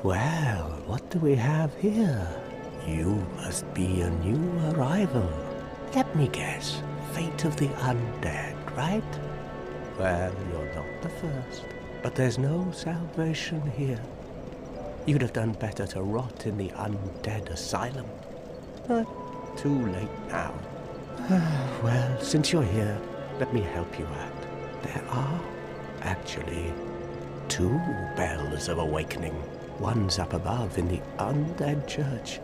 Well, what do we have here? You must be a new arrival. Let me guess. Fate of the undead, right? Well, you're not the first. But there's no salvation here. You'd have done better to rot in the Undead Asylum. But too late now. Well, since you're here, let me help you out. There are, actually, 2 bells of awakening. One's up above in the Undead Church.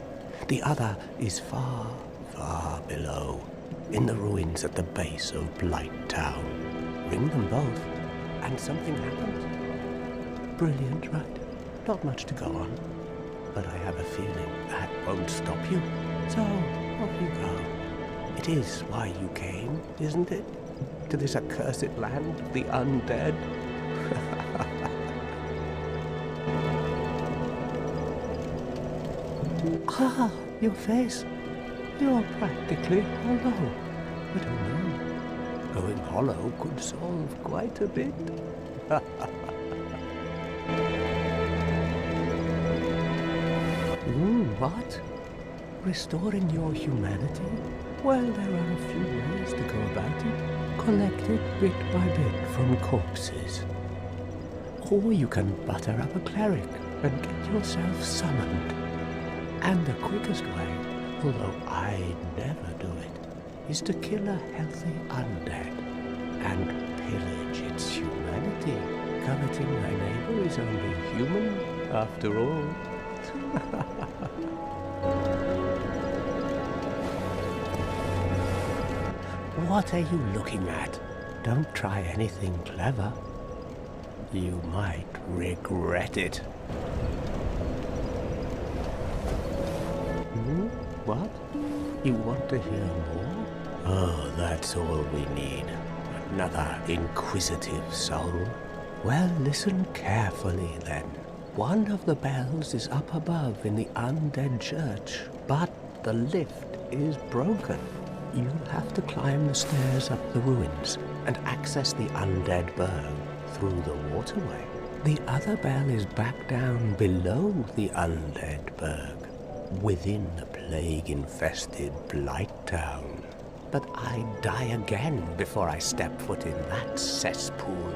The other is far, far below, in the ruins at the base of Blighttown. Ring them both, and something happens. Brilliant, right? Not much to go on. But I have a feeling that won't stop you. So, off you go. It is why you came, isn't it? To this accursed land of the undead? Ah, your face. You're practically hollow. But who knew? Going hollow could solve quite a bit. What? Restoring your humanity? Well, there are a few ways to go about it. Collected bit by bit from corpses. Or you can butter up a cleric and get yourself summoned. And the quickest way, although I'd never do it, is to kill a healthy undead and pillage its humanity. Coveting thy neighbor is only human, after all. What are you looking at? Don't try anything clever. You might regret it. What? You want to hear more? Oh, that's all we need. Another inquisitive soul. Well, listen carefully then. One of the bells is up above in the Undead Church, but the lift is broken. You'll have to climb the stairs up the ruins and access the Undead Burg through the waterway. The other bell is back down below the Undead Burg, within the plague-infested Blighttown. But I'd die again before I step foot in that cesspool.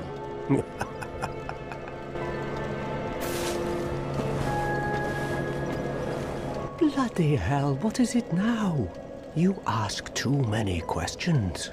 Bloody hell, what is it now? You ask too many questions.